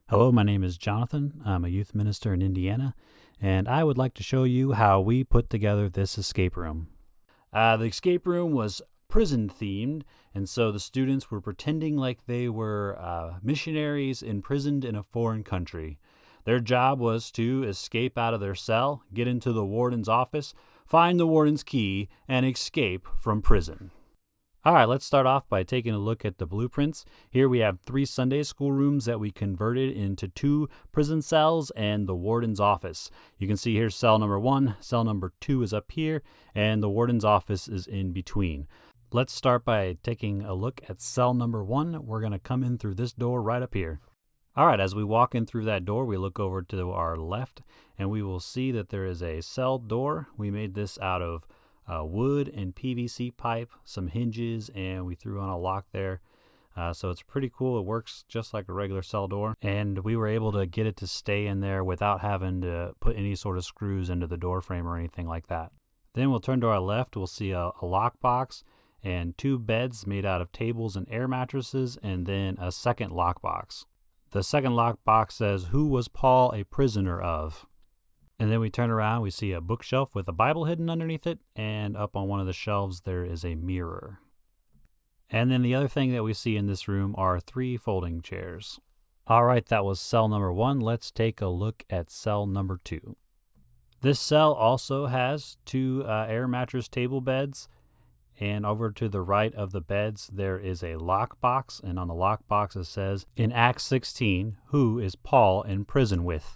Hello, my name is Jonathan. I'm a youth minister in Indiana, and I would like to show you how we put together this escape room. The escape room was prison themed, and so the students were pretending like they were missionaries imprisoned in a foreign country. Their job was to escape out of their cell, get into the warden's office, find the warden's key, and escape from prison. All right, let's start off by taking a look at the blueprints. Here we have 3 Sunday school rooms that we converted into 2 prison cells and the warden's office. You can see here's cell number 1, cell number 2 is up here, and the warden's office is in between. Let's start by taking a look at cell number 1. We're going to come in through this door right up here. All right, as we walk in through that door, we look over to our left, and we will see that there is a cell door. We made this out of wood and PVC pipe, some hinges, and we threw on a lock there. So it's pretty cool. It works just like a regular cell door, and we were able to get it to stay in there without having to put any sort of screws into the door frame or anything like that. Then we'll turn to our left. We'll see a lock box and 2 beds made out of tables and air mattresses, and then a second lock box. The second lock box says, "Who was Paul a prisoner of?" And then we turn around, we see a bookshelf with a Bible hidden underneath it, and up on one of the shelves there is a mirror. And then the other thing that we see in this room are 3 folding chairs. All right, that was cell number 1. Let's take a look at cell number 2. This cell also has 2 air mattress table beds, and over to the right of the beds there is a lock box, and on the lock box it says, in Acts 16, "Who is Paul in prison with?"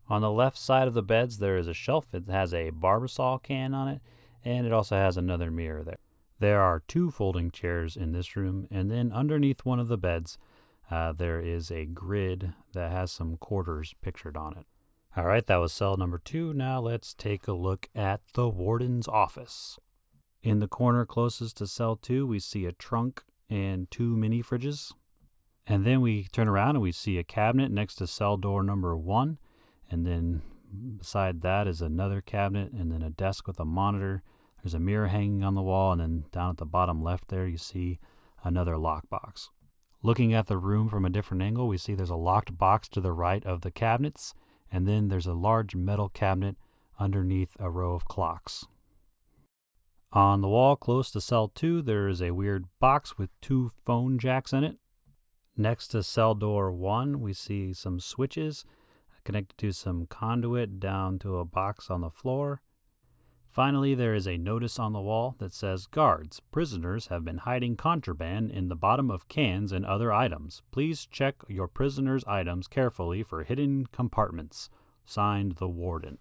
On the left side of the beds, there is a shelf. It has a Barbasol can on it, and it also has another mirror there. There are 2 folding chairs in this room, and then underneath one of the beds, there is a grid that has some quarters pictured on it. All right, that was cell number 2. Now let's take a look at the warden's office. In the corner closest to cell 2, we see a trunk and 2 mini fridges. And then we turn around and we see a cabinet next to cell door number 1. And then beside that is another cabinet, and then a desk with a monitor. There's a mirror hanging on the wall, and then down at the bottom left there you see another lockbox. Looking at the room from a different angle, we see there's a locked box to the right of the cabinets, and then there's a large metal cabinet underneath a row of clocks. On the wall close to cell 2, there is a weird box with 2 phone jacks in it. Next to cell door 1, we see some switches connected to some conduit down to a box on the floor. Finally, there is a notice on the wall that says, "Guards, prisoners have been hiding contraband in the bottom of cans and other items. Please check your prisoners' items carefully for hidden compartments." Signed, the warden.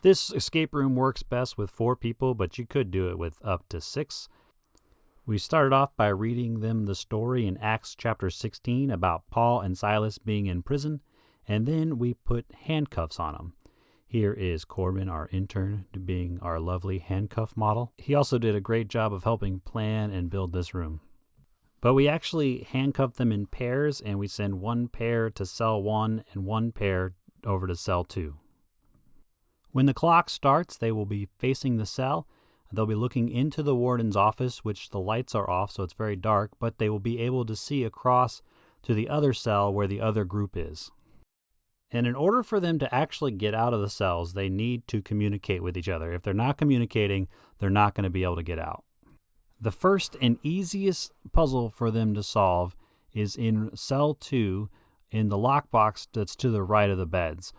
This escape room works best with 4 people, but you could do it with up to 6. We started off by reading them the story in Acts chapter 16 about Paul and Silas being in prison, and then we put handcuffs on them. Here is Corbin, our intern, being our lovely handcuff model. He also did a great job of helping plan and build this room. But we actually handcuff them in pairs, and we send 1 pair to cell 1 and 1 pair over to cell 2. When the clock starts, they will be facing the cell. They'll be looking into the warden's office, which the lights are off, so it's very dark, but they will be able to see across to the other cell where the other group is. And in order for them to actually get out of the cells, they need to communicate with each other. If they're not communicating, they're not going to be able to get out. The first and easiest puzzle for them to solve is in cell 2 in the lockbox that's to the right of the beds.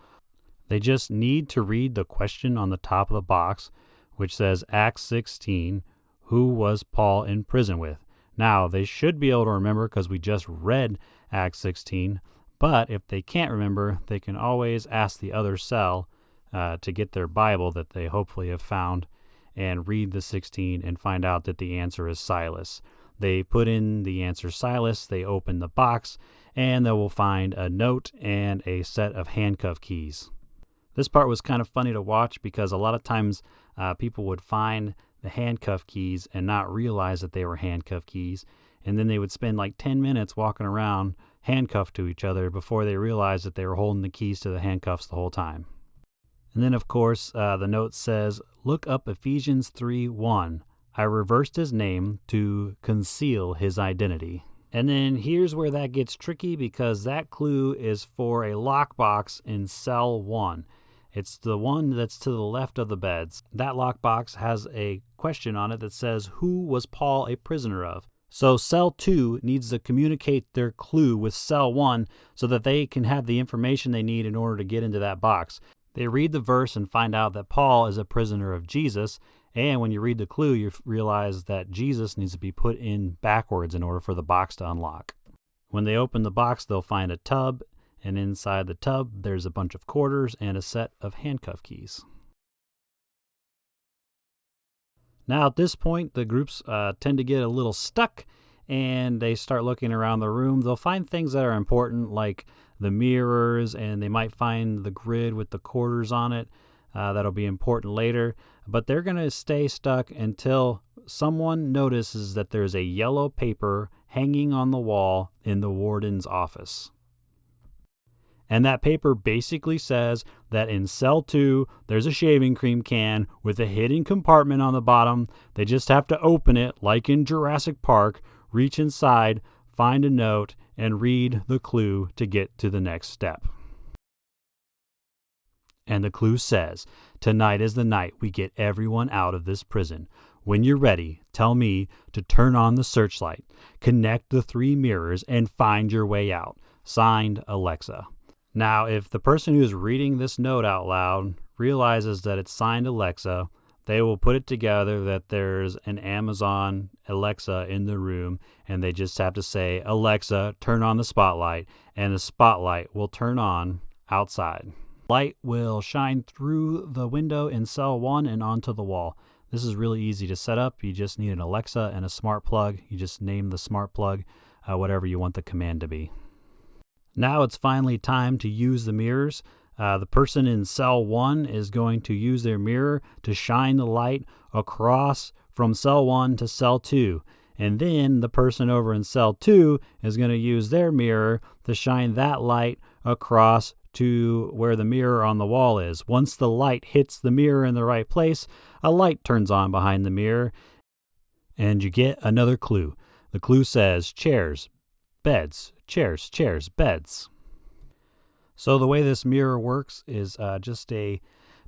They just need to read the question on the top of the box, which says Acts 16, "Who was Paul in prison with?" Now, they should be able to remember because we just read Acts 16, but if they can't remember, they can always ask the other cell to get their Bible that they hopefully have found and read the 16 and find out that the answer is Silas. They put in the answer Silas, they open the box, and they will find a note and a set of handcuff keys. This part was kind of funny to watch because a lot of times people would find the handcuff keys and not realize that they were handcuff keys, and then they would spend like 10 minutes walking around handcuffed to each other before they realized that they were holding the keys to the handcuffs the whole time. And then, of course, the note says, "Look up Ephesians 3:1. I reversed his name to conceal his identity." And then here's where that gets tricky, because that clue is for a lockbox in cell 1. It's the one that's to the left of the beds. That lockbox has a question on it that says, who was Paul a prisoner of? So cell 2 needs to communicate their clue with cell 1 so that they can have the information they need in order to get into that box. They read the verse and find out that Paul is a prisoner of Jesus, and when you read the clue, you realize that Jesus needs to be put in backwards in order for the box to unlock. When they open the box, they'll find a tub, and inside the tub, there's a bunch of quarters and a set of handcuff keys. Now, at this point, the groups tend to get a little stuck, and they start looking around the room. They'll find things that are important, like the mirrors, and they might find the grid with the quarters on it. That'll be important later. But they're going to stay stuck until someone notices that there's a yellow paper hanging on the wall in the warden's office. And that paper basically says that in cell 2, there's a shaving cream can with a hidden compartment on the bottom. They just have to open it, like in Jurassic Park, reach inside, find a note, and read the clue to get to the next step. And the clue says, tonight is the night we get everyone out of this prison. When you're ready, tell me to turn on the searchlight, connect the 3 mirrors, and find your way out. Signed, Alexa. Now, if the person who's reading this note out loud realizes that it's signed Alexa, they will put it together that there's an Amazon Alexa in the room, and they just have to say, Alexa, turn on the spotlight, and the spotlight will turn on outside. Light will shine through the window in cell 1 and onto the wall. This is really easy to set up. You just need an Alexa and a smart plug. You just name the smart plug whatever you want the command to be. Now it's finally time to use the mirrors. The person in cell 1 is going to use their mirror to shine the light across from cell 1 to cell 2. And then the person over in cell 2 is going to use their mirror to shine that light across to where the mirror on the wall is. Once the light hits the mirror in the right place, a light turns on behind the mirror, and you get another clue. The clue says chairs, beds, chairs, chairs, beds. So the way this mirror works is just a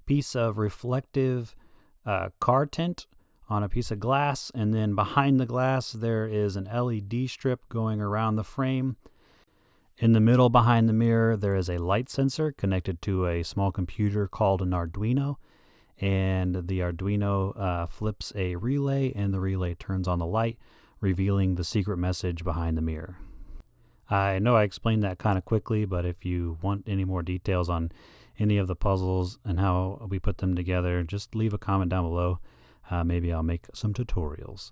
piece of reflective car tint on a piece of glass, and then behind the glass there is an LED strip going around the frame. In the middle behind the mirror, there is a light sensor connected to a small computer called an Arduino, and the Arduino flips a relay, and the relay turns on the light, revealing the secret message behind the mirror. I know I explained that kind of quickly, but if you want any more details on any of the puzzles and how we put them together, just leave a comment down below. Maybe I'll make some tutorials.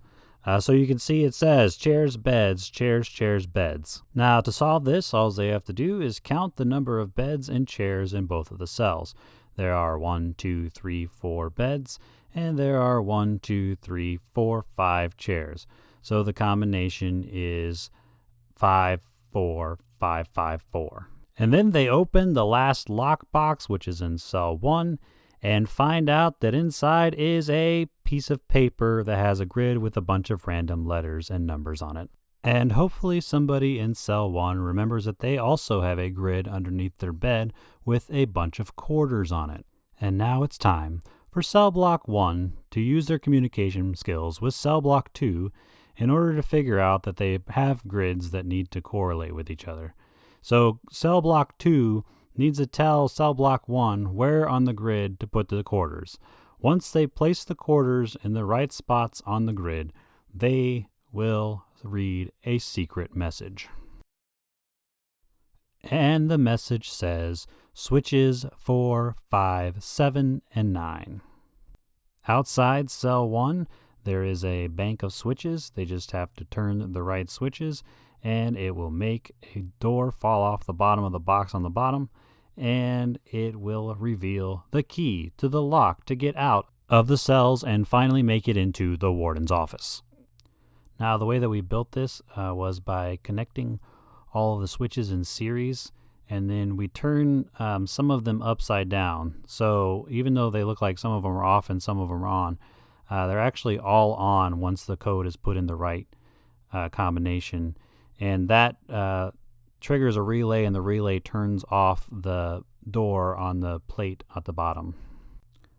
So you can see it says chairs, beds, chairs, chairs, beds. Now to solve this, all they have to do is count the number of beds and chairs in both of the cells. There are 1, 2, 3, 4 beds, and there are 1, 2, 3, 4, 5 chairs. So the combination is 5, 4, 5, 5, 4. And then they open the last lockbox, which is in cell 1, and find out that inside is a piece of paper that has a grid with a bunch of random letters and numbers on it. And hopefully somebody in cell 1 remembers that they also have a grid underneath their bed with a bunch of quarters on it. And now it's time for cell block 1 to use their communication skills with cell block 2 in order to figure out that they have grids that need to correlate with each other. So cell block 2 needs to tell cell block 1 where on the grid to put the quarters. Once they place the quarters in the right spots on the grid, they will read a secret message. And the message says switches 4, 5, 7, and 9. Outside cell 1, there is a bank of switches. They just have to turn the right switches, and it will make a door fall off the bottom of the box on the bottom, and it will reveal the key to the lock to get out of the cells and finally make it into the warden's office. Now, the way that we built this was by connecting all of the switches in series, and then we turn some of them upside down. So even though they look like some of them are off and some of them are on, they're actually all on once the code is put in the right combination. and that triggers a relay, and the relay turns off the door on the plate at the bottom.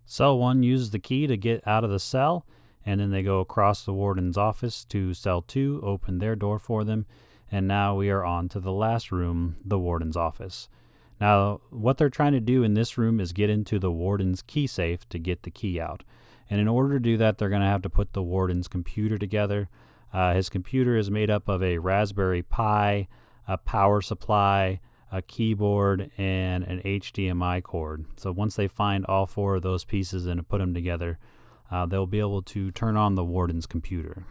Cell 1 uses the key to get out of the cell, and then they go across the warden's office to cell 2, open their door for them, and now we are on to the last room, the warden's office. Now, what they're trying to do in this room is get into the warden's key safe to get the key out. And in order to do that, they're going to have to put the warden's computer together. His computer is made up of a Raspberry Pi, a power supply, a keyboard, and an HDMI cord. So once they find all 4 of those pieces and put them together, they'll be able to turn on the warden's computer.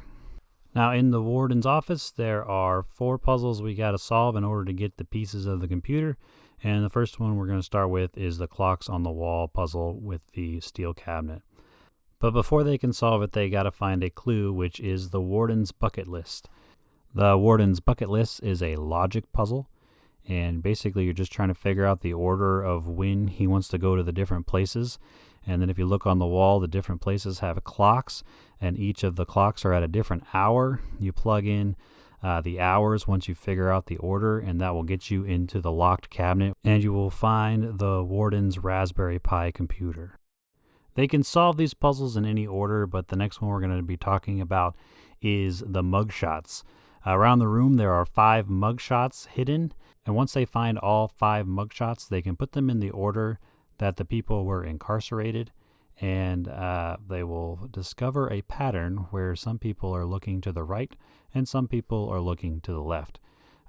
Now, in the warden's office, there are 4 puzzles we got to solve in order to get the pieces of the computer. And the first one we're going to start with is the clocks on the wall puzzle with the steel cabinet. But before they can solve it, they got to find a clue, which is the warden's bucket list. The warden's bucket list is a logic puzzle, and basically you're just trying to figure out the order of when he wants to go to the different places. And then if you look on the wall, the different places have clocks, and each of the clocks are at a different hour. You plug in the hours once you figure out the order, and that will get you into the locked cabinet, and you will find the warden's Raspberry Pi computer. They can solve these puzzles in any order, but the next one we're going to be talking about is the mugshots. Around the room there are 5 mugshots hidden, and once they find all 5 mugshots, they can put them in the order that the people were incarcerated, and they will discover a pattern where some people are looking to the right and some people are looking to the left.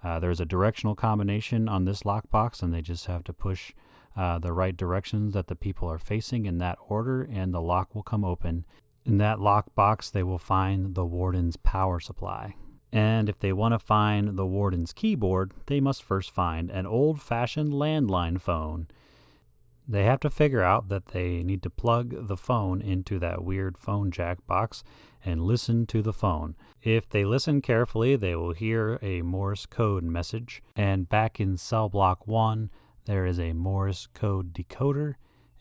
There's a directional combination on this lockbox, and they just have to push the right directions that the people are facing in that order, and the lock will come open. In that lockbox, they will find the warden's power supply. And if they want to find the warden's keyboard, they must first find an old-fashioned landline phone. They have to figure out that they need to plug the phone into that weird phone jack box and listen to the phone. If they listen carefully, they will hear a Morse code message. And back in cell block 1, there is a Morse code decoder.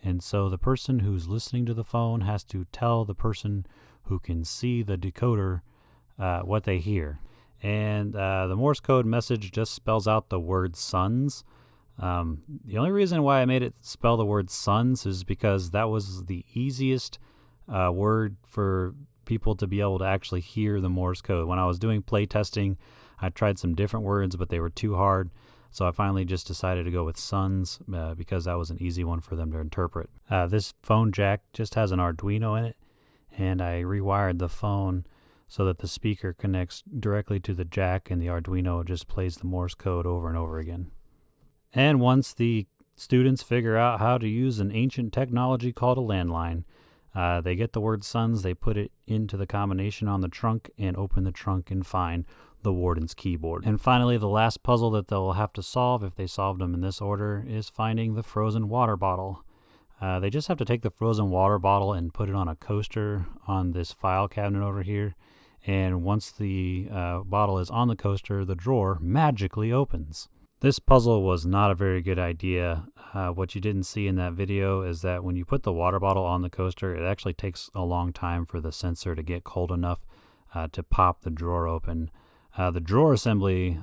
And so the person who's listening to the phone has to tell the person who can see the decoder what they hear. And the Morse code message just spells out the word sons. The only reason why I made it spell the word sons is because that was the easiest word for people to be able to actually hear the Morse code. When I was doing play testing, I tried some different words, but they were too hard. So I finally just decided to go with sons because that was an easy one for them to interpret. This phone jack just has an Arduino in it, and I rewired the phone so that the speaker connects directly to the jack, and the Arduino just plays the Morse code over and over again. And once the students figure out how to use an ancient technology called a landline, they get the word sons, they put it into the combination on the trunk and open the trunk and find the warden's keyboard. And finally, the last puzzle that they'll have to solve, if they solved them in this order, is finding the frozen water bottle. They just have to take the frozen water bottle and put it on a coaster on this file cabinet over here. And once the bottle is on the coaster, the drawer magically opens. This puzzle was not a very good idea. What you didn't see in that video is that when you put the water bottle on the coaster, it actually takes a long time for the sensor to get cold enough to pop the drawer open. The drawer assembly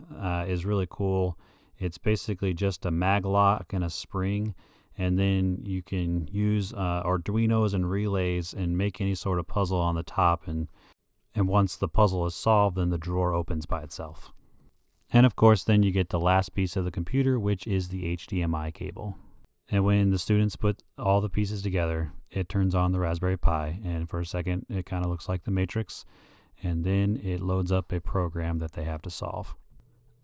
is really cool. It's basically just a mag lock and a spring, and then you can use Arduinos and relays and make any sort of puzzle on the top, and once the puzzle is solved, then the drawer opens by itself. And of course, then you get the last piece of the computer, which is the HDMI cable. And when the students put all the pieces together, it turns on the Raspberry Pi, and for a second, it kind of looks like the Matrix, and then it loads up a program that they have to solve.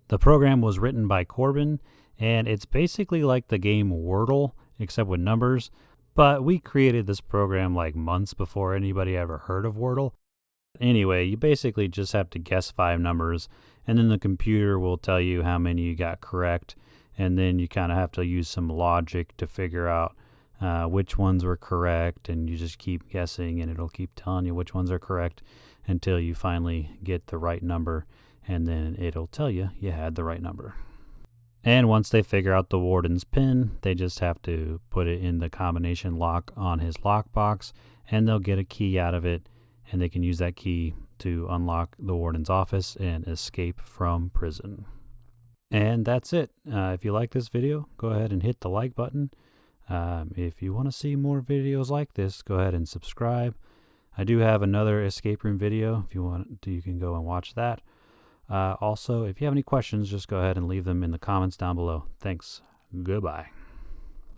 The program was written by Corbin, and it's basically like the game Wordle, except with numbers, but we created this program like months before anybody ever heard of Wordle. Anyway, you basically just have to guess 5 numbers, and then the computer will tell you how many you got correct, and then you kind of have to use some logic to figure out which ones were correct, and you just keep guessing, and it'll keep telling you which ones are correct until you finally get the right number, and then it'll tell you you had the right number. And once they figure out the warden's PIN, they just have to put it in the combination lock on his lockbox, and they'll get a key out of it, and they can use that key to unlock the warden's office and escape from prison. And that's it. If you like this video, go ahead and hit the like button. If you want to see more videos like this, go ahead and subscribe. I do have another escape room video. If you want to, you can go and watch that. Also, if you have any questions, just go ahead and leave them in the comments down below. Thanks. Goodbye.